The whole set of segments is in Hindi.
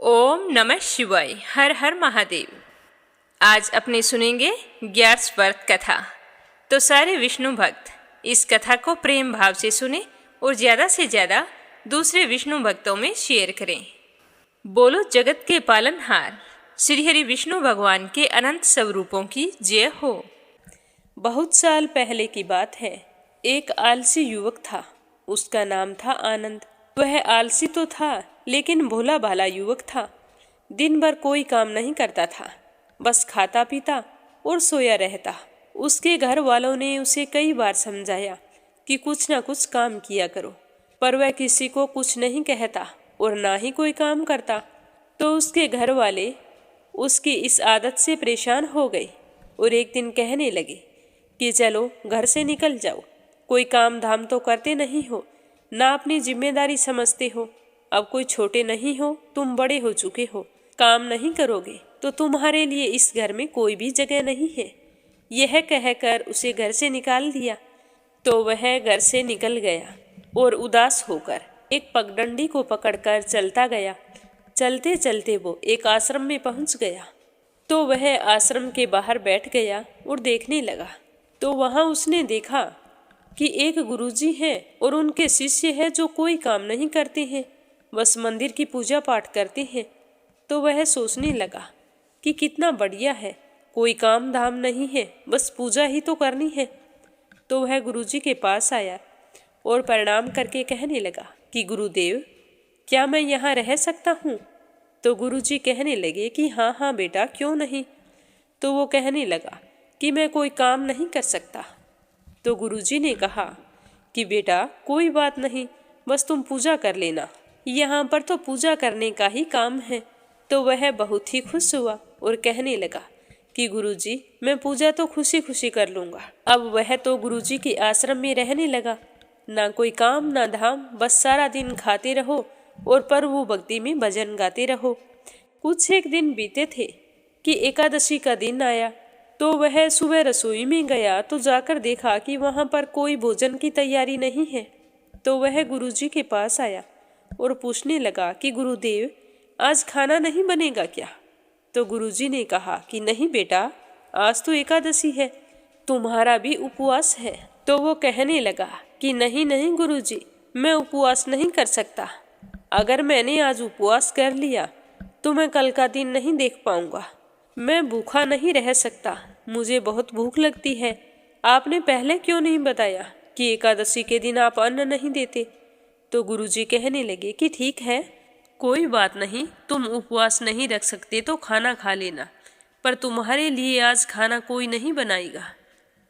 ओम नमः शिवाय। हर हर महादेव। आज अपने सुनेंगे ग्यार्स व्रत कथा। तो सारे विष्णु भक्त इस कथा को प्रेम भाव से सुने और ज़्यादा से ज़्यादा दूसरे विष्णु भक्तों में शेयर करें। बोलो जगत के पालनहार श्री हरि विष्णु भगवान के अनंत स्वरूपों की जय हो। बहुत साल पहले की बात है। एक आलसी युवक था। उसका नाम था आनंद। वह आलसी तो था लेकिन भोला भाला युवक था। दिन भर कोई काम नहीं करता था, बस खाता पीता और सोया रहता। उसके घर वालों ने उसे कई बार समझाया कि कुछ ना कुछ काम किया करो, पर वह किसी को कुछ नहीं कहता और ना ही कोई काम करता। तो उसके घर वाले उसकी इस आदत से परेशान हो गए और एक दिन कहने लगे कि चलो घर से निकल जाओ, कोई काम धाम तो करते नहीं हो, ना अपनी जिम्मेदारी समझते हो। अब कोई छोटे नहीं हो, तुम बड़े हो चुके हो। काम नहीं करोगे तो तुम्हारे लिए इस घर में कोई भी जगह नहीं है। यह कहकर उसे घर से निकाल दिया। तो वह घर से निकल गया और उदास होकर एक पगडंडी को पकड़कर चलता गया। चलते चलते वो एक आश्रम में पहुंच गया। तो वह आश्रम के बाहर बैठ गया और देखने लगा। तो वहां उसने देखा कि एक गुरुजी हैं और उनके शिष्य हैं जो कोई काम नहीं करते हैं, बस मंदिर की पूजा पाठ करते हैं। तो वह सोचने लगा कि कितना बढ़िया है, कोई काम धाम नहीं है, बस पूजा ही तो करनी है। तो वह गुरुजी के पास आया और प्रणाम करके कहने लगा कि गुरुदेव, क्या मैं यहाँ रह सकता हूँ? तो गुरुजी कहने लगे कि हाँ हाँ बेटा, क्यों नहीं। तो वो कहने लगा कि मैं कोई काम नहीं कर सकता। तो गुरुजी ने कहा कि बेटा कोई बात नहीं, बस तुम पूजा कर लेना, यहाँ पर तो पूजा करने का ही काम है। तो वह बहुत ही खुश हुआ और कहने लगा कि गुरुजी, मैं पूजा तो खुशी खुशी कर लूँगा। अब वह तो गुरुजी के आश्रम में रहने लगा। ना कोई काम ना धाम, बस सारा दिन खाते रहो और प्रभु भक्ति में भजन गाते रहो। कुछ एक दिन बीते थे कि एकादशी का दिन आया। तो वह सुबह रसोई में गया तो जाकर देखा कि वहाँ पर कोई भोजन की तैयारी नहीं है। तो वह गुरुजी के पास आया और पूछने लगा कि गुरुदेव, आज खाना नहीं बनेगा क्या? तो गुरुजी ने कहा कि नहीं बेटा, आज तो एकादशी है, तुम्हारा भी उपवास है। तो वो कहने लगा कि नहीं नहीं गुरुजी, मैं उपवास नहीं कर सकता। अगर मैंने आज उपवास कर लिया तो मैं कल का दिन नहीं देख पाऊंगा। मैं भूखा नहीं रह सकता, मुझे बहुत भूख लगती है। आपने पहले क्यों नहीं बताया कि एकादशी के दिन आप अन्न नहीं देते? तो गुरुजी कहने लगे कि ठीक है, कोई बात नहीं, तुम उपवास नहीं रख सकते तो खाना खा लेना, पर तुम्हारे लिए आज खाना कोई नहीं बनाएगा,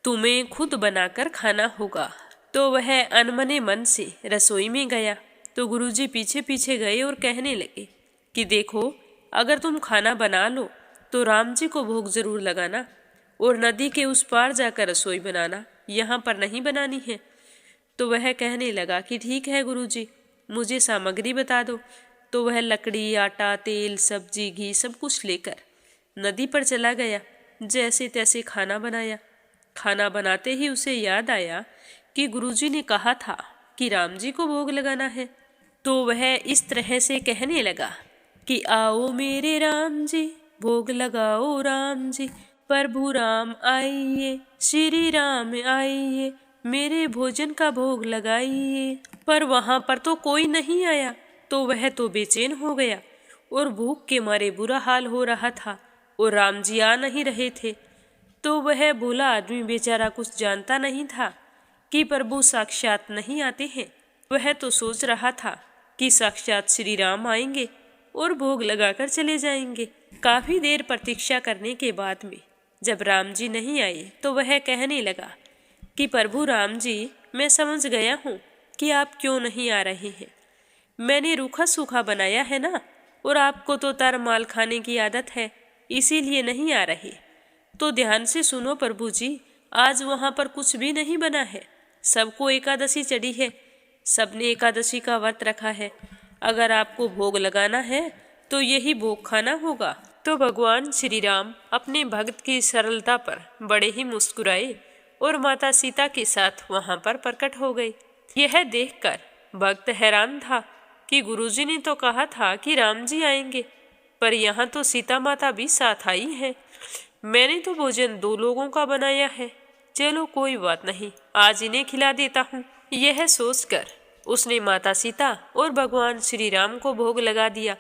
तुम्हें खुद बनाकर खाना होगा। तो वह अनमने मन से रसोई में गया। तो गुरुजी पीछे पीछे गए और कहने लगे कि देखो, अगर तुम खाना बना लो तो राम जी को भोग जरूर लगाना और नदी के उस पार जाकर रसोई बनाना, यहाँ पर नहीं बनानी है। तो वह कहने लगा कि ठीक है गुरुजी, मुझे सामग्री बता दो। तो वह लकड़ी, आटा, तेल, सब्जी, घी सब कुछ लेकर नदी पर चला गया। जैसे तैसे खाना बनाया। खाना बनाते ही उसे याद आया कि गुरुजी ने कहा था कि राम जी को भोग लगाना है। तो वह इस तरह से कहने लगा कि आओ मेरे राम जी, भोग लगाओ राम जी, प्रभु राम आइए, श्री राम आइए, मेरे भोजन का भोग लगाइए। पर वहां पर तो कोई नहीं आया। तो वह तो बेचैन हो गया और भूख के मारे बुरा हाल हो रहा था और राम जी आ नहीं रहे थे। तो वह भोला आदमी बेचारा कुछ जानता नहीं था कि प्रभु साक्षात नहीं आते हैं। वह तो सोच रहा था कि साक्षात श्री राम आएंगे और भोग लगाकर चले जाएंगे। काफी देर प्रतीक्षा करने के बाद में जब राम जी नहीं आए तो वह कहने लगा कि प्रभु राम जी, मैं समझ गया हूँ कि आप क्यों नहीं आ रहे हैं। मैंने रूखा सूखा बनाया है ना, और आपको तो तर माल खाने की आदत है, इसीलिए नहीं आ रहे। तो ध्यान से सुनो प्रभु जी, आज वहाँ पर कुछ भी नहीं बना है। सबको एकादशी चढ़ी है, सबने एकादशी का व्रत रखा है। अगर आपको भोग लगाना है तो यही भोग खाना होगा। तो भगवान श्री राम अपने भक्त की सरलता पर बड़े ही मुस्कुराए और माता सीता के साथ वहां पर प्रकट हो गई। यह देखकर भक्त हैरान था कि गुरुजी ने तो कहा था कि राम जी आएंगे, पर यहाँ तो सीता माता भी साथ आई हैं। मैंने तो भोजन 2 लोगों का बनाया है। चलो कोई बात नहीं, आज इन्हें खिला देता हूँ। यह सोचकर उसने माता सीता और भगवान श्री राम को भोग लगा दिया।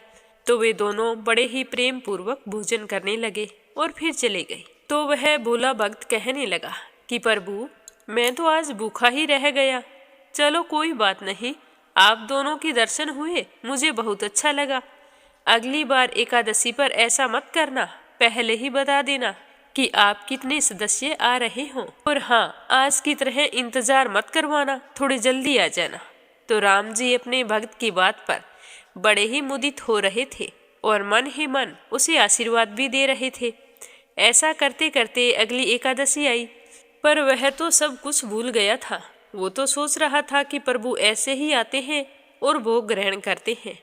तो वे दोनों बड़े ही प्रेम पूर्वक भोजन करने लगे और फिर चले गए। तो वह भोला भक्त कहने लगा कि प्रभु, मैं तो आज भूखा ही रह गया। चलो कोई बात नहीं, आप दोनों के दर्शन हुए, मुझे बहुत अच्छा लगा। अगली बार एकादशी पर ऐसा मत करना, पहले ही बता देना कि आप कितने सदस्य आ रहे हों। और हाँ, आज की तरह इंतजार मत करवाना, थोड़ी जल्दी आ जाना। तो राम जी अपने भक्त की बात पर बड़े ही मुदित हो रहे थे और मन ही मन उसे आशीर्वाद भी दे रहे थे। ऐसा करते करते अगली एकादशी आई, पर वह तो सब कुछ भूल गया था। वो तो सोच रहा था कि प्रभु ऐसे ही आते हैं और भोग ग्रहण करते हैं।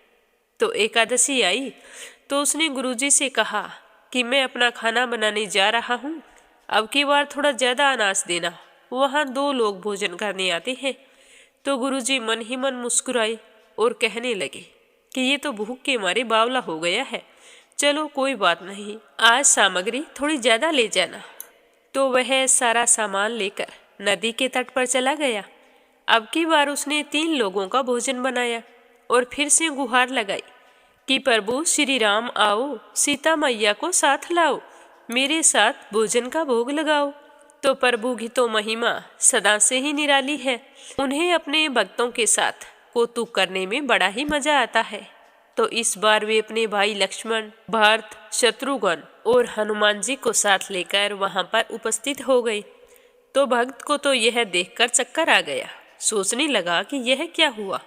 तो एकादशी आई तो उसने गुरुजी से कहा कि मैं अपना खाना बनाने जा रहा हूँ, अब की बार थोड़ा ज़्यादा अनाज देना, वहाँ 2 लोग भोजन करने आते हैं। तो गुरुजी मन ही मन मुस्कुराए और कहने लगे कि ये तो भूख के मारे बावला हो गया है। चलो कोई बात नहीं, आज सामग्री थोड़ी ज़्यादा ले जाना। तो वह सारा सामान लेकर नदी के तट पर चला गया। अब की बार उसने 3 लोगों का भोजन बनाया और फिर से गुहार लगाई कि प्रभु श्री राम आओ, सीता मैया को साथ लाओ, मेरे साथ भोजन का भोग लगाओ। तो प्रभु की तो महिमा सदा से ही निराली है। उन्हें अपने भक्तों के साथ कौतुक करने में बड़ा ही मजा आता है। तो इस बार वे अपने भाई लक्ष्मण, भरत, शत्रुघ्न और हनुमान जी को साथ लेकर वहां पर उपस्थित हो गए। तो भक्त को तो यह देखकर चक्कर आ गया। सोचने लगा कि यह क्या हुआ,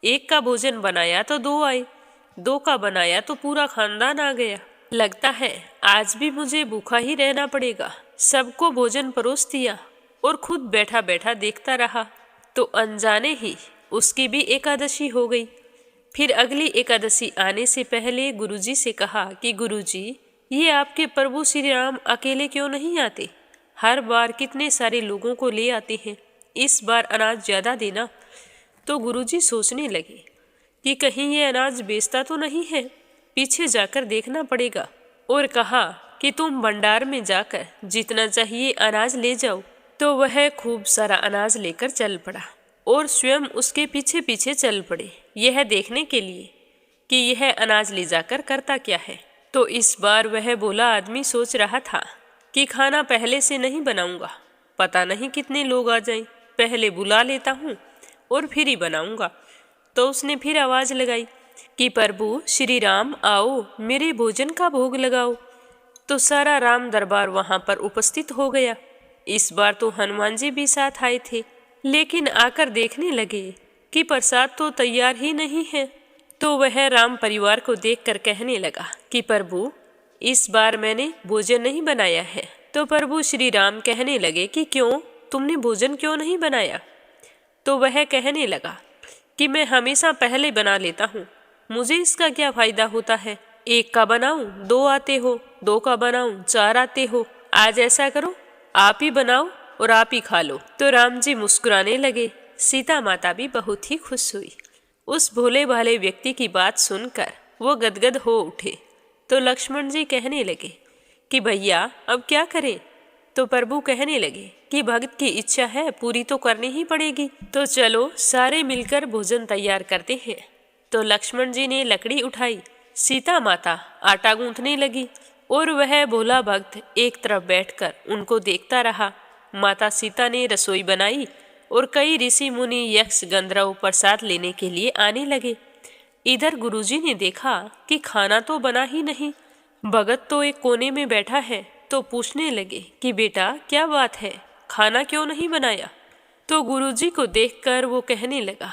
एक का भोजन बनाया तो 2 आए, 2 का बनाया तो पूरा खानदान आ गया। लगता है आज भी मुझे भूखा ही रहना पड़ेगा। सबको भोजन परोस दिया और खुद बैठा बैठा देखता रहा। तो अनजाने ही उसकी भी एकादशी हो गई। फिर अगली एकादशी आने से पहले गुरुजी से कहा कि गुरुजी, ये आपके प्रभु श्री राम अकेले क्यों नहीं आते? हर बार कितने सारे लोगों को ले आते हैं, इस बार अनाज ज़्यादा देना। तो गुरुजी सोचने लगे कि कहीं ये अनाज बेचता तो नहीं है, पीछे जाकर देखना पड़ेगा। और कहा कि तुम भंडार में जाकर जितना चाहिए अनाज ले जाओ। तो वह खूब सारा अनाज लेकर चल पड़ा और स्वयं उसके पीछे पीछे चल पड़े, यह देखने के लिए कि यह अनाज ले जाकर करता क्या है। तो इस बार वह भोला आदमी सोच रहा था कि खाना पहले से नहीं बनाऊंगा, पता नहीं कितने लोग आ जाएं, पहले बुला लेता हूँ और फिर ही बनाऊंगा। तो उसने फिर आवाज लगाई कि प्रभु श्री राम आओ, मेरे भोजन का भोग लगाओ। तो सारा राम दरबार वहां पर उपस्थित हो गया। इस बार तो हनुमान जी भी साथ आए थे, लेकिन आकर देखने लगे कि प्रसाद तो तैयार ही नहीं है। तो वह राम परिवार को देखकर कहने लगा कि प्रभु, इस बार मैंने भोजन नहीं बनाया है। तो प्रभु श्री राम कहने लगे कि क्यों, तुमने भोजन क्यों नहीं बनाया? तो वह कहने लगा कि मैं हमेशा पहले बना लेता हूँ, मुझे इसका क्या फायदा होता है? 1 का बनाऊं 2 आते हो, 2 का बनाऊं 4 आते हो। आज ऐसा करो, आप ही बनाओ और आप ही खा लो। तो राम जी मुस्कुराने लगे। सीता माता भी बहुत ही खुश हुई। उस भोले भाले व्यक्ति की बात सुनकर वो गदगद हो उठे। तो लक्ष्मण जी कहने लगे कि भैया अब क्या करें? तो प्रभु कहने लगे कि भक्त की इच्छा है, पूरी तो करनी ही पड़ेगी। तो चलो सारे मिलकर भोजन तैयार करते हैं। तो लक्ष्मण जी ने लकड़ी उठाई, सीता माता आटा गूंथने लगी और वह भोला भक्त एक तरफ बैठकर उनको देखता रहा। माता सीता ने रसोई बनाई और कई ऋषि मुनि यक्ष गंधर्व प्रसाद लेने के लिए आने लगे। इधर गुरुजी ने देखा कि खाना तो बना ही नहीं, भगत तो एक कोने में बैठा है। तो पूछने लगे कि बेटा क्या बात है, खाना क्यों नहीं बनाया? तो गुरुजी को देखकर वो कहने लगा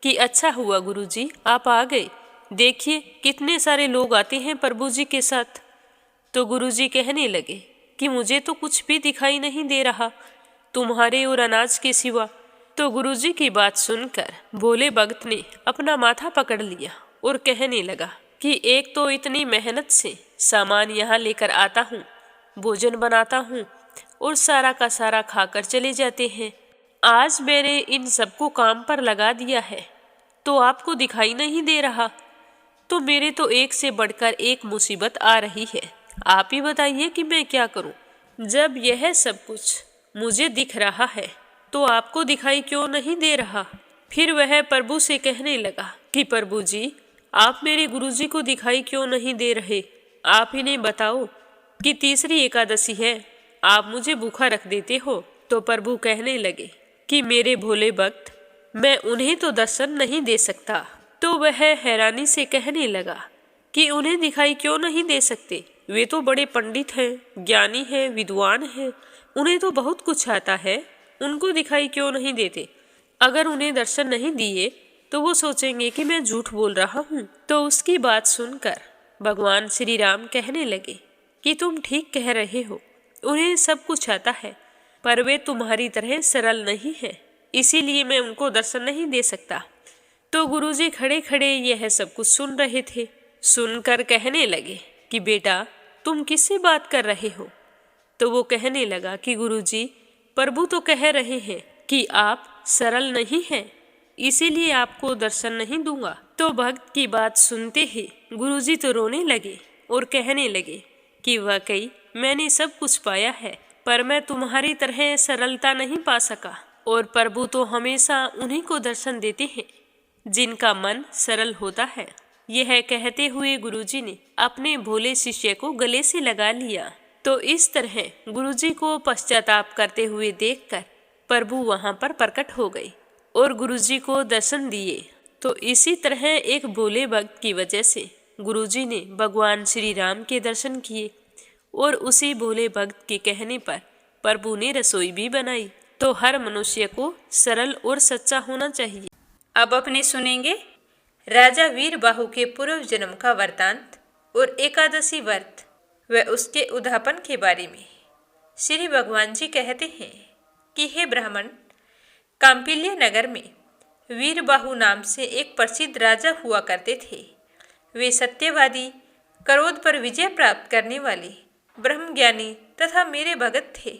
कि अच्छा हुआ गुरुजी आप आ गए, देखिए कितने सारे लोग आते हैं प्रभु जी के साथ। तो गुरुजी कहने लगे कि मुझे तो कुछ भी दिखाई नहीं दे रहा तुम्हारे और अनाज के सिवा। तो गुरुजी की बात सुनकर भोले भक्त ने अपना माथा पकड़ लिया और कहने लगा कि एक तो इतनी मेहनत से सामान यहाँ लेकर आता हूँ, भोजन बनाता हूँ और सारा का सारा खाकर चले जाते हैं। आज मैंने इन सबको काम पर लगा दिया है तो आपको दिखाई नहीं दे रहा। तो मेरे तो एक से बढ़कर एक मुसीबत आ रही है। आप ही बताइए कि मैं क्या करूं। जब यह सब कुछ मुझे दिख रहा है तो आपको दिखाई क्यों नहीं दे रहा? फिर वह प्रभु से कहने लगा कि प्रभु जी, आप मेरे गुरुजी को दिखाई क्यों नहीं दे रहे? आप इन्हें बताओ कि तीसरी एकादशी है, आप मुझे भूखा रख देते हो। तो प्रभु कहने लगे कि मेरे भोले भक्त, मैं उन्हें तो दर्शन नहीं दे सकता। तो वह हैरानी से कहने लगा कि उन्हें दिखाई क्यों नहीं दे सकते? वे तो बड़े पंडित हैं, ज्ञानी हैं, विद्वान हैं, उन्हें तो बहुत कुछ आता है, उनको दिखाई क्यों नहीं देते? अगर उन्हें दर्शन नहीं दिए तो वो सोचेंगे कि मैं झूठ बोल रहा हूँ। तो उसकी बात सुनकर भगवान श्री राम कहने लगे कि तुम ठीक कह रहे हो, उन्हें सब कुछ आता है, पर वे तुम्हारी तरह सरल नहीं है, इसीलिए मैं उनको दर्शन नहीं दे सकता। तो गुरुजी खड़े खड़े यह सब कुछ सुन रहे थे। सुनकर कहने लगे कि बेटा, तुम किससे बात कर रहे हो? तो वो कहने लगा कि गुरुजी, प्रभु तो कह रहे हैं कि आप सरल नहीं हैं, इसीलिए आपको दर्शन नहीं दूंगा। तो भक्त की बात सुनते ही गुरुजी तो रोने लगे और कहने लगे कि वाकई मैंने सब कुछ पाया है, पर मैं तुम्हारी तरह सरलता नहीं पा सका, और प्रभु तो हमेशा उन्हीं को दर्शन देते हैं जिनका मन सरल होता है। यह कहते हुए गुरुजी ने अपने भोले शिष्य को गले से लगा लिया। तो इस तरह गुरुजी को पश्चाताप करते हुए देखकर प्रभु वहां पर प्रकट हो गए और गुरुजी को दर्शन दिए। तो इसी तरह एक भोले भक्त की वजह से गुरुजी ने भगवान श्री राम के दर्शन किए, और उसी भोले भक्त के कहने पर प्रभु ने रसोई भी बनाई। तो हर मनुष्य को सरल और सच्चा होना चाहिए। अब अपने सुनेंगे राजा वीर बाहु के पूर्व जन्म का वृतांत और एकादशी व्रत व उसके उद्यापन के बारे में। श्री भगवान जी कहते हैं कि हे ब्राह्मण, काम्पिल्य नगर में वीरबाहु नाम से एक प्रसिद्ध राजा हुआ करते थे। वे सत्यवादी, क्रोध पर विजय प्राप्त करने वाले, ब्रह्मज्ञानी तथा मेरे भगत थे।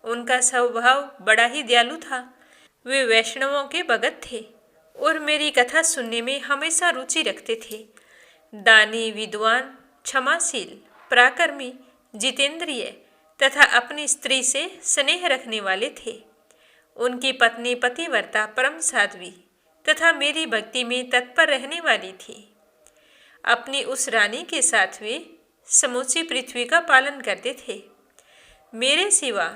उनका स्वभाव बड़ा ही दयालु था। वे वैष्णवों के भगत थे और मेरी कथा सुनने में हमेशा रुचि रखते थे। दानी, विद्वान, क्षमाशील, पराक्रमी, जितेंद्रिय तथा अपनी स्त्री से स्नेह रखने वाले थे। उनकी पत्नी पतिव्रता, परम साध्वी तथा मेरी भक्ति में तत्पर रहने वाली थी। अपनी उस रानी के साथ वे समूची पृथ्वी का पालन करते थे। मेरे सिवा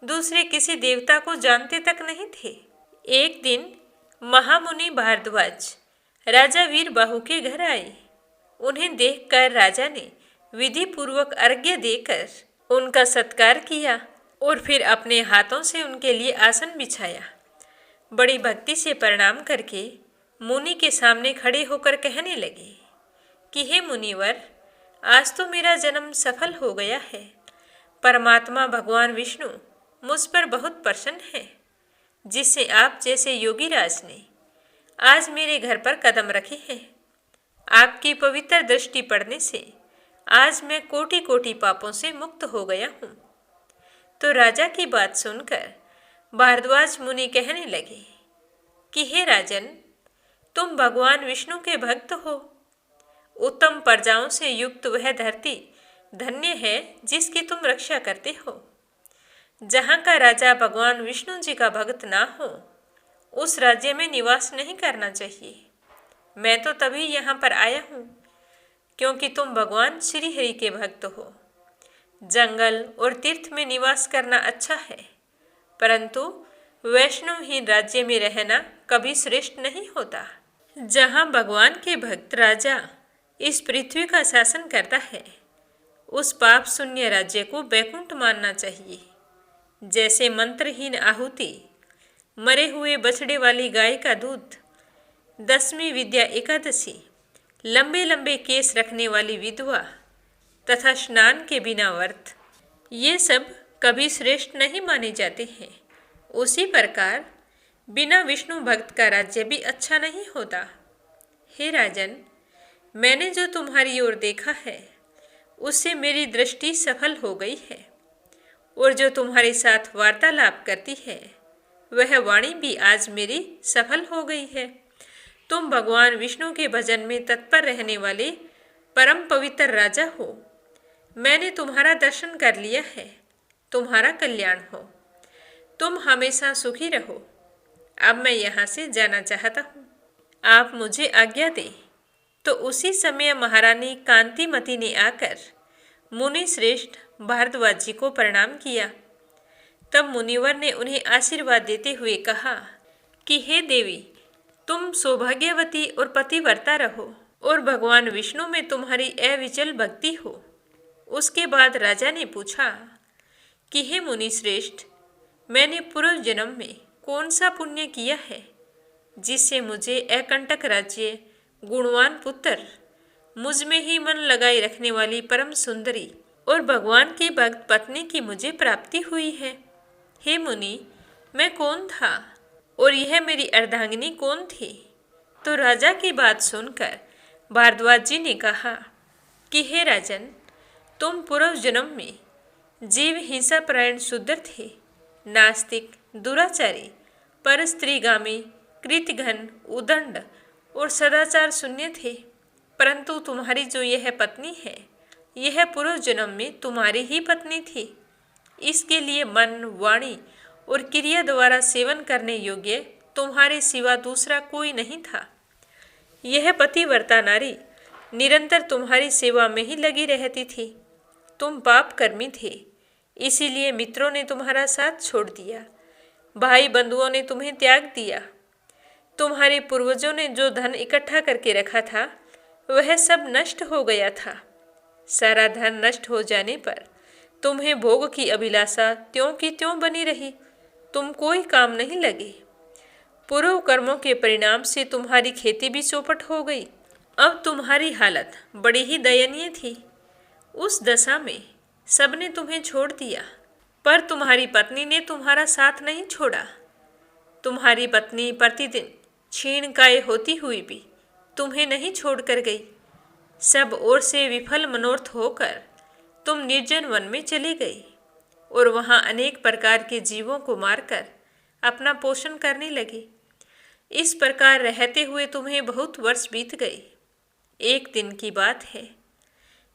दूसरे किसी देवता को जानते तक नहीं थे। एक दिन महामुनि भारद्वाज राजा वीरबाहु के घर आए। उन्हें देखकर राजा ने विधि पूर्वक अर्घ्य देकर उनका सत्कार किया और फिर अपने हाथों से उनके लिए आसन बिछाया। बड़ी भक्ति से प्रणाम करके मुनि के सामने खड़े होकर कहने लगे कि हे मुनिवर, आज तो मेरा जन्म सफल हो गया है। परमात्मा भगवान विष्णु मुझ पर बहुत प्रसन्न है, जिससे आप जैसे योगी राज ने आज मेरे घर पर कदम रखे हैं। आपकी पवित्र दृष्टि पड़ने से आज मैं कोटि कोटि पापों से मुक्त हो गया हूँ। तो राजा की बात सुनकर भारद्वाज मुनि कहने लगे कि हे राजन, तुम भगवान विष्णु के भक्त हो। उत्तम प्रजाओं से युक्त वह धरती धन्य है जिसकी तुम रक्षा करते हो। जहाँ का राजा भगवान विष्णु जी का भक्त ना हो, उस राज्य में निवास नहीं करना चाहिए। मैं तो तभी यहाँ पर आया हूँ क्योंकि तुम भगवान श्री हरि के भक्त हो। जंगल और तीर्थ में निवास करना अच्छा है, परंतु वैष्णवहीन राज्य में रहना कभी श्रेष्ठ नहीं होता। जहाँ भगवान के भक्त राजा इस पृथ्वी का शासन करता है, उस पाप शून्य राज्य को बैकुंठ मानना चाहिए। जैसे मंत्रहीन आहुति, मरे हुए बछड़े वाली गाय का दूध, 10वीं विद्या एकादशी, लंबे लंबे केस रखने वाली विधवा तथा स्नान के बिना व्रत, ये सब कभी श्रेष्ठ नहीं माने जाते हैं। उसी प्रकार बिना विष्णु भक्त का राज्य भी अच्छा नहीं होता। हे राजन, मैंने जो तुम्हारी ओर देखा है उससे मेरी दृष्टि सफल हो गई है, और जो तुम्हारे साथ वार्तालाप करती है वह वाणी भी आज मेरी सफल हो गई है। तुम भगवान विष्णु के भजन में तत्पर रहने वाले परम पवित्र राजा हो। मैंने तुम्हारा दर्शन कर लिया है। तुम्हारा कल्याण हो। तुम हमेशा सुखी रहो। अब मैं यहाँ से जाना चाहता हूँ। आप मुझे आज्ञा दें। तो उसी समय महारानी कांतिमती ने आकर मुनि श्रेष्ठ भारद्वाज जी को प्रणाम किया। तब मुनिवर ने उन्हें आशीर्वाद देते हुए कहा कि हे देवी, तुम सौभाग्यवती और पतिव्रता रहो और भगवान विष्णु में तुम्हारी अविचल भक्ति हो। उसके बाद राजा ने पूछा कि हे मुनि श्रेष्ठ, मैंने पूर्व जन्म में कौन सा पुण्य किया है जिससे मुझे अकंटक राज्य, गुणवान पुत्र, मुझ में ही मन लगाए रखने वाली परम सुंदरी और भगवान की भक्त पत्नी की मुझे प्राप्ति हुई है। हे मुनि, मैं कौन था और यह मेरी अर्धांगिनी कौन थी? तो राजा की बात सुनकर भारद्वाज जी ने कहा कि हे राजन, तुम पूर्व जन्म में जीव हिंसा परायण शूद्र थे, नास्तिक, दुराचारी, पर स्त्रीगामी, कृतघ्न, उदंड और सदाचार शून्य थे। परंतु तुम्हारी जो यह पत्नी है, यह पूर्व जन्म में तुम्हारी ही पत्नी थी। इसके लिए मन, वाणी और क्रिया द्वारा सेवन करने योग्य तुम्हारे सिवा दूसरा कोई नहीं था। यह पतिव्रता नारी निरंतर तुम्हारी सेवा में ही लगी रहती थी। तुम पाप कर्मी थे, इसीलिए मित्रों ने तुम्हारा साथ छोड़ दिया, भाई बंधुओं ने तुम्हें त्याग दिया। तुम्हारे पूर्वजों ने जो धन इकट्ठा करके रखा था, वह सब नष्ट हो गया था। सारा धन नष्ट हो जाने पर तुम्हें भोग की अभिलाषा त्यों की त्यों बनी रही। तुम कोई काम नहीं लगे। पूर्व कर्मों के परिणाम से तुम्हारी खेती भी चौपट हो गई। अब तुम्हारी हालत बड़ी ही दयनीय थी। उस दशा में सबने तुम्हें छोड़ दिया, पर तुम्हारी पत्नी ने तुम्हारा साथ नहीं छोड़ा। तुम्हारी पत्नी प्रतिदिन क्षीणकाय होती हुई भी तुम्हें नहीं छोड़कर गई। सब ओर से विफल मनोरथ होकर तुम निर्जन वन में चली गई और वहां अनेक प्रकार के जीवों को मारकर अपना पोषण करने लगी। इस प्रकार रहते हुए तुम्हें बहुत वर्ष बीत गए। एक दिन की बात है,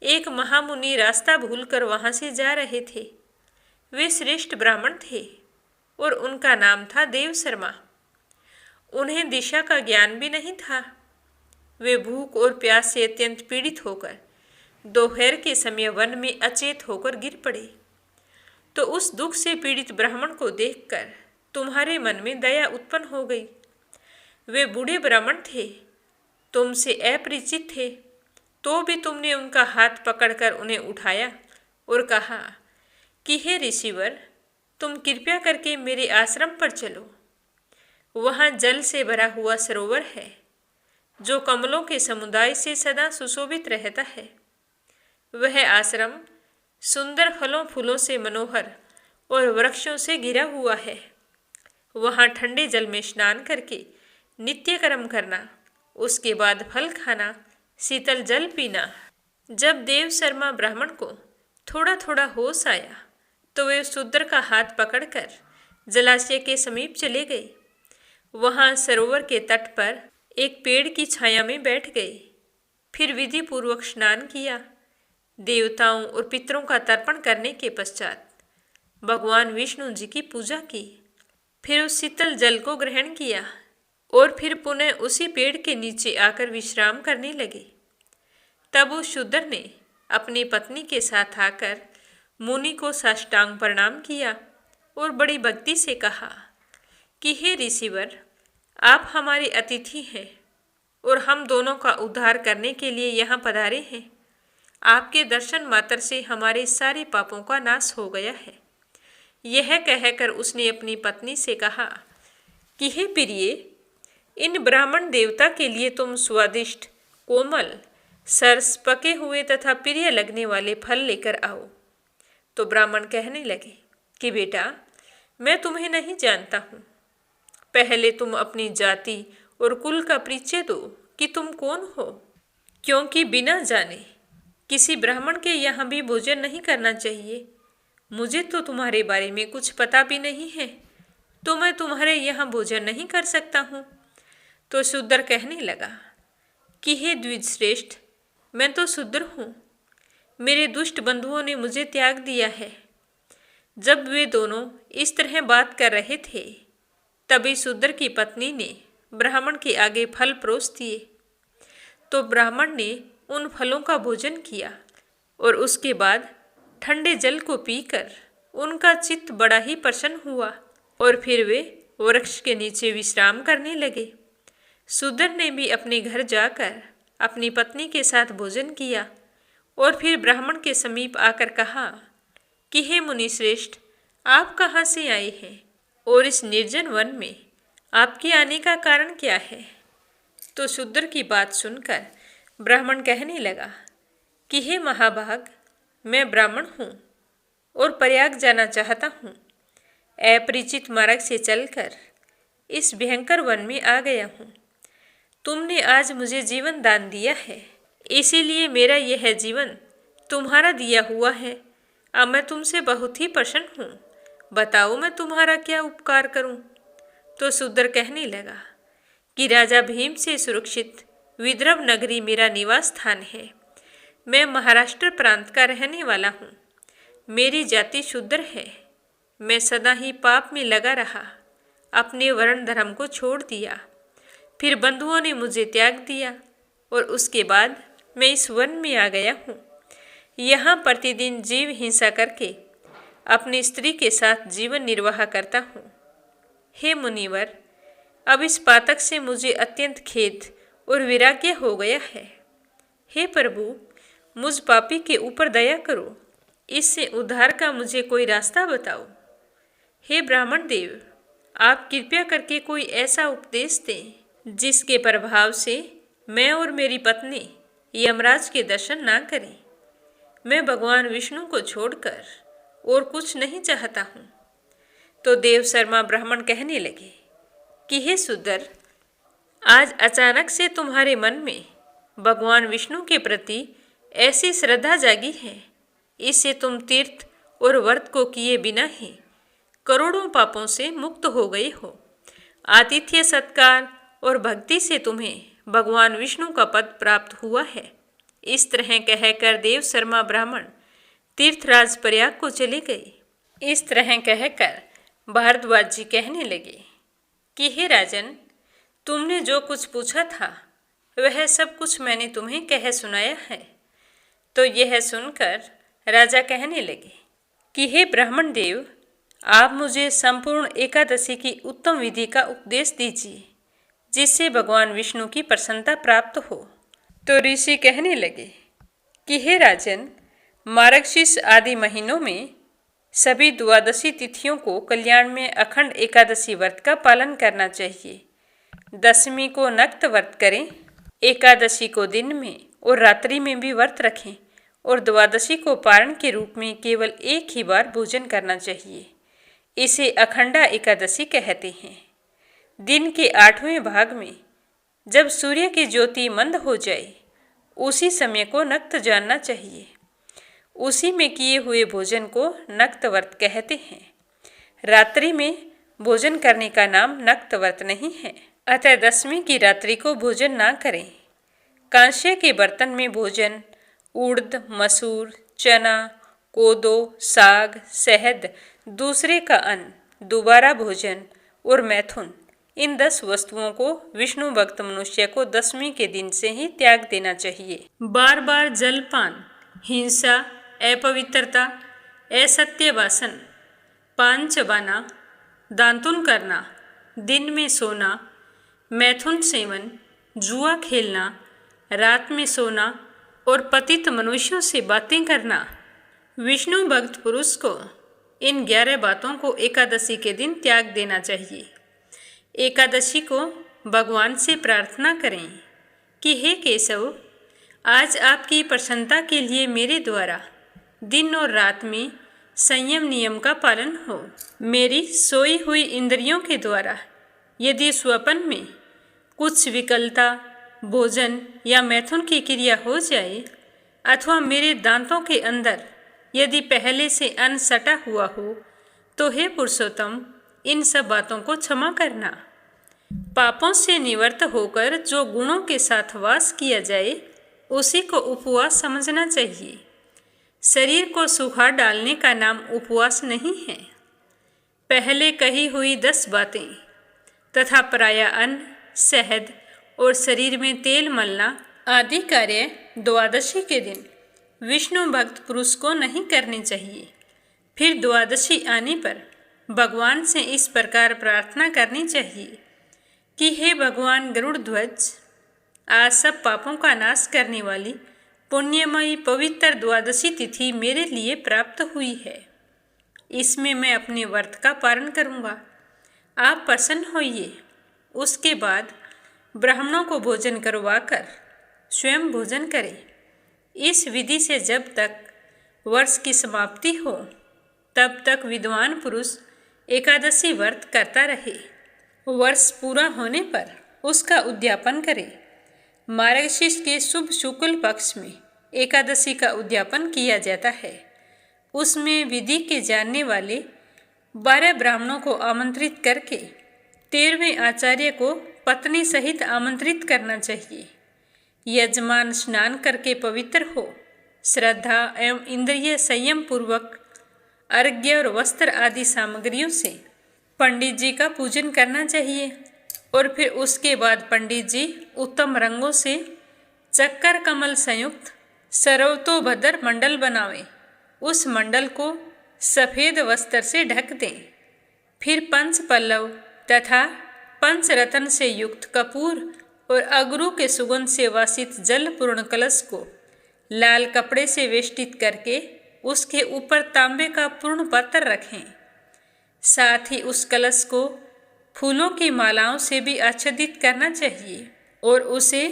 एक महामुनि रास्ता भूलकर वहां से जा रहे थे। वे श्रेष्ठ ब्राह्मण थे और उनका नाम था देव शर्मा। उन्हें दिशा का ज्ञान भी नहीं था। वे भूख और प्यास से अत्यंत पीड़ित होकर दोपहर के समय वन में अचेत होकर गिर पड़े। तो उस दुख से पीड़ित ब्राह्मण को देखकर तुम्हारे मन में दया उत्पन्न हो गई। वे बूढ़े ब्राह्मण थे, तुमसे अपरिचित थे, तो भी तुमने उनका हाथ पकड़कर उन्हें उठाया और कहा कि हे ऋषिवर, तुम कृपया करके मेरे आश्रम पर चलो। वहाँ जल से भरा हुआ सरोवर है, जो कमलों के समुदाय से सदा सुशोभित रहता है। वह आश्रम सुंदर फलों फूलों से मनोहर और वृक्षों से घिरा हुआ है। वहाँ ठंडे जल में स्नान करके नित्य कर्म करना, उसके बाद फल खाना, शीतल जल पीना। जब देव शर्मा ब्राह्मण को थोड़ा थोड़ा होश आया, तो वे शूद्र का हाथ पकड़कर जलाशय के समीप चले गए। वहाँ सरोवर के तट पर एक पेड़ की छाया में बैठ गए। फिर विधि पूर्वक स्नान किया। देवताओं और पितरों का तर्पण करने के पश्चात भगवान विष्णु जी की पूजा की। फिर उस शीतल जल को ग्रहण किया और फिर पुनः उसी पेड़ के नीचे आकर विश्राम करने लगे। तब उस शूद्र ने अपनी पत्नी के साथ आकर मुनि को साष्टांग प्रणाम किया और बड़ी भक्ति से कहा कि हे ऋषिवर, आप हमारे अतिथि हैं और हम दोनों का उद्धार करने के लिए यहाँ पधारे हैं। आपके दर्शन मात्र से हमारे सारे पापों का नाश हो गया है। यह कहकर उसने अपनी पत्नी से कहा कि हे प्रिय, इन ब्राह्मण देवता के लिए तुम स्वादिष्ट, कोमल, सरस, पके हुए तथा प्रिय लगने वाले फल लेकर आओ। तो ब्राह्मण कहने लगे कि बेटा, मैं तुम्हें नहीं जानता हूँ। पहले तुम अपनी जाति और कुल का परिचय दो कि तुम कौन हो, क्योंकि बिना जाने किसी ब्राह्मण के यहाँ भी भोजन नहीं करना चाहिए। मुझे तो तुम्हारे बारे में कुछ पता भी नहीं है, तो मैं तुम्हारे यहाँ भोजन नहीं कर सकता हूँ। तो शूद्र कहने लगा कि हे द्विजश्रेष्ठ, मैं तो शूद्र हूँ, मेरे दुष्ट बंधुओं ने मुझे त्याग दिया है। जब वे दोनों इस तरह बात कर रहे थे, तभी शूद्र की पत्नी ने ब्राह्मण के आगे फल परोस दिए। तो ब्राह्मण ने उन फलों का भोजन किया और उसके बाद ठंडे जल को पीकर उनका चित्त बड़ा ही प्रसन्न हुआ और फिर वे वृक्ष के नीचे विश्राम करने लगे। शूद्र ने भी अपने घर जाकर अपनी पत्नी के साथ भोजन किया और फिर ब्राह्मण के समीप आकर कहा कि हे मुनिश्रेष्ठ, आप कहाँ से आए हैं और इस निर्जन वन में आपके आने का कारण क्या है? तो शूद्र की बात सुनकर ब्राह्मण कहने लगा कि हे महाभाग, मैं ब्राह्मण हूँ और प्रयाग जाना चाहता हूँ। अपरिचित मार्ग से चलकर इस भयंकर वन में आ गया हूँ। तुमने आज मुझे जीवन दान दिया है, इसीलिए मेरा यह जीवन तुम्हारा दिया हुआ है। अब मैं तुमसे बहुत ही प्रसन्न हूँ। बताओ मैं तुम्हारा क्या उपकार करूँ? तो शूद्र कहने लगा कि राजा भीम से सुरक्षित विदर्भ नगरी मेरा निवास स्थान है। मैं महाराष्ट्र प्रांत का रहने वाला हूँ। मेरी जाति शूद्र है। मैं सदा ही पाप में लगा रहा, अपने वर्ण धर्म को छोड़ दिया। फिर बंधुओं ने मुझे त्याग दिया और उसके बाद मैं इस वन में आ गया हूँ। यहाँ प्रतिदिन जीव हिंसा करके अपनी स्त्री के साथ जीवन निर्वाह करता हूँ। हे मुनिवर, अब इस पातक से मुझे अत्यंत खेद और वैराग्य हो गया है। हे प्रभु, मुझ पापी के ऊपर दया करो, इससे उद्धार का मुझे कोई रास्ता बताओ। हे ब्राह्मण देव, आप कृपया करके कोई ऐसा उपदेश दें जिसके प्रभाव से मैं और मेरी पत्नी यमराज के दर्शन ना करें। मैं भगवान विष्णु को छोड़कर और कुछ नहीं चाहता हूँ। तो देव शर्मा ब्राह्मण कहने लगे कि हे शूद्र, आज अचानक से तुम्हारे मन में भगवान विष्णु के प्रति ऐसी श्रद्धा जागी है, इससे तुम तीर्थ और व्रत को किए बिना ही करोड़ों पापों से मुक्त हो गए हो। आतिथ्य सत्कार और भक्ति से तुम्हें भगवान विष्णु का पद प्राप्त हुआ है। इस तरह कहकर देव शर्मा ब्राह्मण तीर्थराज प्रयाग को चले गए। इस तरह कहकर भारद्वाज जी कहने लगे कि हे राजन, तुमने जो कुछ पूछा था वह सब कुछ मैंने तुम्हें कह सुनाया है। तो यह सुनकर राजा कहने लगे कि हे ब्राह्मण देव, आप मुझे संपूर्ण एकादशी की उत्तम विधि का उपदेश दीजिए, जिससे भगवान विष्णु की प्रसन्नता प्राप्त हो। तो ऋषि कहने लगे कि हे राजन, मार्गशीर्ष आदि महीनों में सभी द्वादशी तिथियों को कल्याण में अखंड एकादशी व्रत का पालन करना चाहिए। दशमी को नक्त व्रत करें, एकादशी को दिन में और रात्रि में भी व्रत रखें और द्वादशी को पारण के रूप में केवल एक ही बार भोजन करना चाहिए। इसे अखंडा एकादशी कहते हैं। दिन के 8वें भाग में जब सूर्य की ज्योति मंद हो जाए, उसी समय को नक्त जानना चाहिए। उसी में किए हुए भोजन को नक्त व्रत कहते हैं। रात्रि में भोजन करने का नाम नक्त व्रत नहीं है। अतः दशमी की रात्रि को भोजन ना करें। कांस्य के बर्तन में भोजन उड़द, मसूर, चना, कोदो, साग, शहद, दूसरे का अन्न, दोबारा भोजन और मैथुन, इन 10 वस्तुओं को विष्णु भक्त मनुष्य को दशमी के दिन से ही त्याग देना चाहिए। बार बार जलपान, हिंसा, अपवित्रता, असत्य भाषण, पान चबाना, दांतुन करना, दिन में सोना, मैथुन सेवन, जुआ खेलना, रात में सोना और पतित मनुष्यों से बातें करना। विष्णु भक्त पुरुष को इन 11 बातों को एकादशी के दिन त्याग देना चाहिए। एकादशी को भगवान से प्रार्थना करें कि हे केशव, आज आपकी प्रसन्नता के लिए मेरे द्वारा दिन और रात में संयम नियम का पालन हो। मेरी सोई हुई इंद्रियों के द्वारा यदि स्वप्न में कुछ विकलता, भोजन या मैथुन की क्रिया हो जाए अथवा मेरे दांतों के अंदर यदि पहले से अन्न सटा हुआ हो, तो हे पुरुषोत्तम, इन सब बातों को क्षमा करना। पापों से निवृत्त होकर जो गुणों के साथ वास किया जाए उसी को उपवास समझना चाहिए। शरीर को सुखा डालने का नाम उपवास नहीं है। पहले कही हुई 10 बातें तथा पराया अन्न, शहद और शरीर में तेल मलना आदि कार्य द्वादशी के दिन विष्णु भक्त पुरुष को नहीं करने चाहिए। फिर द्वादशी आने पर भगवान से इस प्रकार प्रार्थना करनी चाहिए कि हे भगवान गरुड़ ध्वज, आज सब पापों का नाश करने वाली पुण्यमयी पवित्र द्वादशी तिथि मेरे लिए प्राप्त हुई है। इसमें मैं अपने व्रत का पालन करूँगा। आप प्रसन्न होइए। उसके बाद ब्राह्मणों को भोजन करवाकर स्वयं भोजन करें। इस विधि से जब तक वर्ष की समाप्ति हो तब तक विद्वान पुरुष एकादशी व्रत करता रहे। वर्ष पूरा होने पर उसका उद्यापन करे। मार्गशीर्ष के शुभ शुक्ल पक्ष में एकादशी का उद्यापन किया जाता है। उसमें विधि के जानने वाले 12 ब्राह्मणों को आमंत्रित करके 13वें आचार्य को पत्नी सहित आमंत्रित करना चाहिए। यजमान स्नान करके पवित्र हो श्रद्धा एवं इंद्रिय संयम पूर्वक अर्घ्य और वस्त्र आदि सामग्रियों से पंडित जी का पूजन करना चाहिए और फिर उसके बाद पंडित जी उत्तम रंगों से चक्कर कमल संयुक्त सर्वतोभद्र मंडल बनावें। उस मंडल को सफ़ेद वस्त्र से ढक दें। फिर पंच पल्लव तथा पंचरत्न से युक्त कपूर और अगरू के सुगंध से वासित जल पूर्ण कलश को लाल कपड़े से वेष्टित करके उसके ऊपर तांबे का पूर्ण पात्र रखें। साथ ही उस कलश को फूलों की मालाओं से भी आच्छादित करना चाहिए और उसे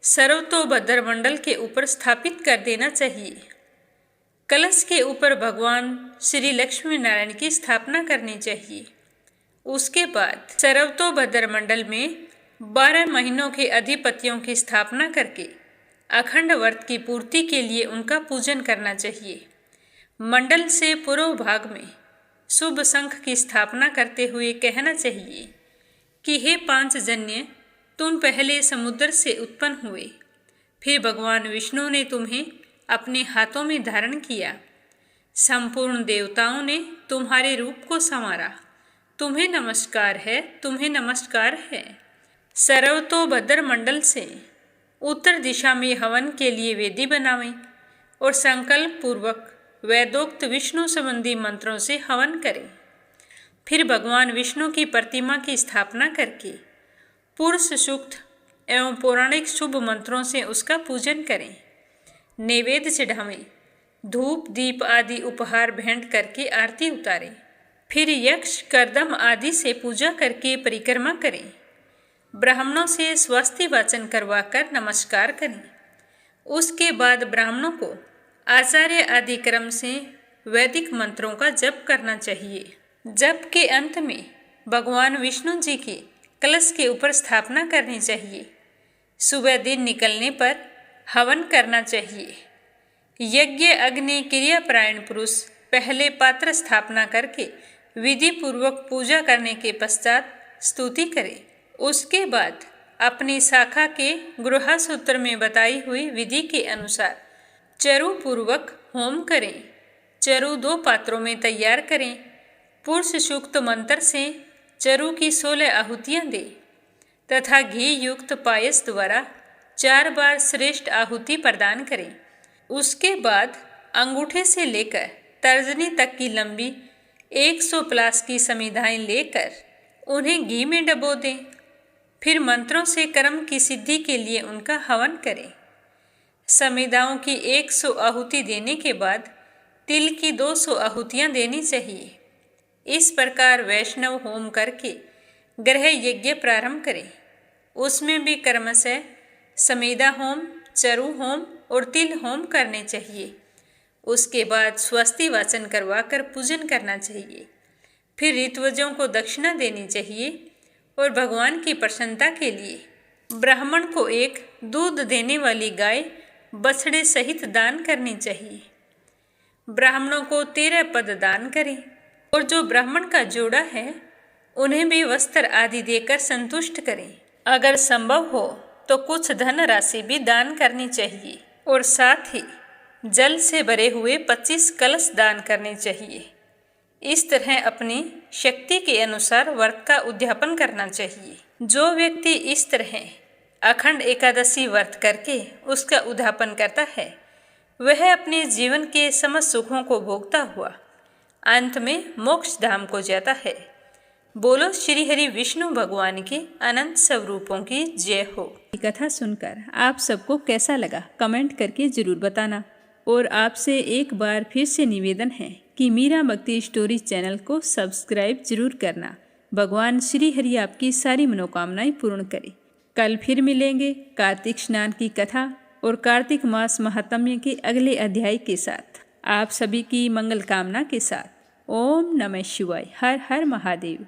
सर्वतोभद्र मंडल के ऊपर स्थापित कर देना चाहिए। कलश के ऊपर भगवान श्री लक्ष्मी नारायण की स्थापना करनी चाहिए। उसके बाद सर्वतोभद्र मंडल में 12 महीनों के अधिपतियों की स्थापना करके अखंड व्रत की पूर्ति के लिए उनका पूजन करना चाहिए। मंडल से पूर्व भाग में शुभ शंख की स्थापना करते हुए कहना चाहिए कि हे 5 जन्य, तुम पहले समुद्र से उत्पन्न हुए, फिर भगवान विष्णु ने तुम्हें अपने हाथों में धारण किया। संपूर्ण देवताओं ने तुम्हारे रूप को संवारा। तुम्हें नमस्कार है, तुम्हें नमस्कार है। सर्वतोभद्र मंडल से उत्तर दिशा में हवन के लिए वेदी बनावें और संकल्प पूर्वक वेदोक्त विष्णु संबंधी मंत्रों से हवन करें। फिर भगवान विष्णु की प्रतिमा की स्थापना करके पुरुष सूक्त एवं पौराणिक शुभ मंत्रों से उसका पूजन करें। नैवेद्य चढ़ावें, धूप दीप आदि उपहार भेंट करके आरती उतारें। फिर यक्ष कर्दम आदि से पूजा करके परिक्रमा करें। ब्राह्मणों से स्वस्ति वाचन करवाकर नमस्कार करें। उसके बाद ब्राह्मणों को आचार्य आदि क्रम से वैदिक मंत्रों का जप करना चाहिए। जप के अंत में भगवान विष्णु जी की कलश के ऊपर स्थापना करनी चाहिए। सुबह दिन निकलने पर हवन करना चाहिए। यज्ञ अग्नि क्रियापरायण पुरुष पहले पात्र स्थापना करके विधि पूर्वक पूजा करने के पश्चात स्तुति करे। उसके बाद अपनी शाखा के गृहसूत्र में बताई हुई विधि के अनुसार चरु पूर्वक होम करें। चरु 2 पात्रों में तैयार करें। पुरुष सूक्त मंत्र से चरु की 16 आहुतियाँ दें तथा घी युक्त पायस द्वारा 4 बार श्रेष्ठ आहुति प्रदान करें। उसके बाद अंगूठे से लेकर तर्जनी तक की लंबी 100 प्लास की समिधाएं लेकर उन्हें घी में डबो दें। फिर मंत्रों से कर्म की सिद्धि के लिए उनका हवन करें। समिधाओं की 100 आहुति देने के बाद तिल की 200 आहुतियाँ देनी चाहिए। इस प्रकार वैष्णव होम करके ग्रह यज्ञ प्रारंभ करें। उसमें भी क्रमशः समेधा होम, चरु होम और तिल होम करने चाहिए। उसके बाद स्वस्ति वाचन करवाकर पूजन करना चाहिए। फिर ऋत्वजों को दक्षिणा देनी चाहिए और भगवान की प्रसन्नता के लिए ब्राह्मण को एक दूध देने वाली गाय बछड़े सहित दान करनी चाहिए। ब्राह्मणों को 13 पद दान करें और जो ब्राह्मण का जोड़ा है उन्हें भी वस्त्र आदि देकर संतुष्ट करें। अगर संभव हो तो कुछ धन राशि भी दान करनी चाहिए और साथ ही जल से भरे हुए 25 कलश दान करने चाहिए। इस तरह अपनी शक्ति के अनुसार व्रत का उद्यापन करना चाहिए। जो व्यक्ति इस तरह अखंड एकादशी व्रत करके उसका उद्यापन करता है वह अपने जीवन के समस्त सुखों को भोगता हुआ अंत में मोक्ष धाम को जाता है। बोलो श्री हरि विष्णु भगवान के अनंत स्वरूपों की जय हो। कथा सुनकर आप सबको कैसा लगा कमेंट करके जरूर बताना। और आपसे एक बार फिर से निवेदन है कि मीरा भक्ति स्टोरी चैनल को सब्सक्राइब जरूर करना। भगवान श्री हरि आपकी सारी मनोकामनाएं पूर्ण करे। कल फिर मिलेंगे कार्तिक स्नान की कथा और कार्तिक मास महात्म्य के अगले अध्याय के साथ। आप सभी की मंगल कामना के साथ। ओम नमः शिवाय। हर हर महादेव।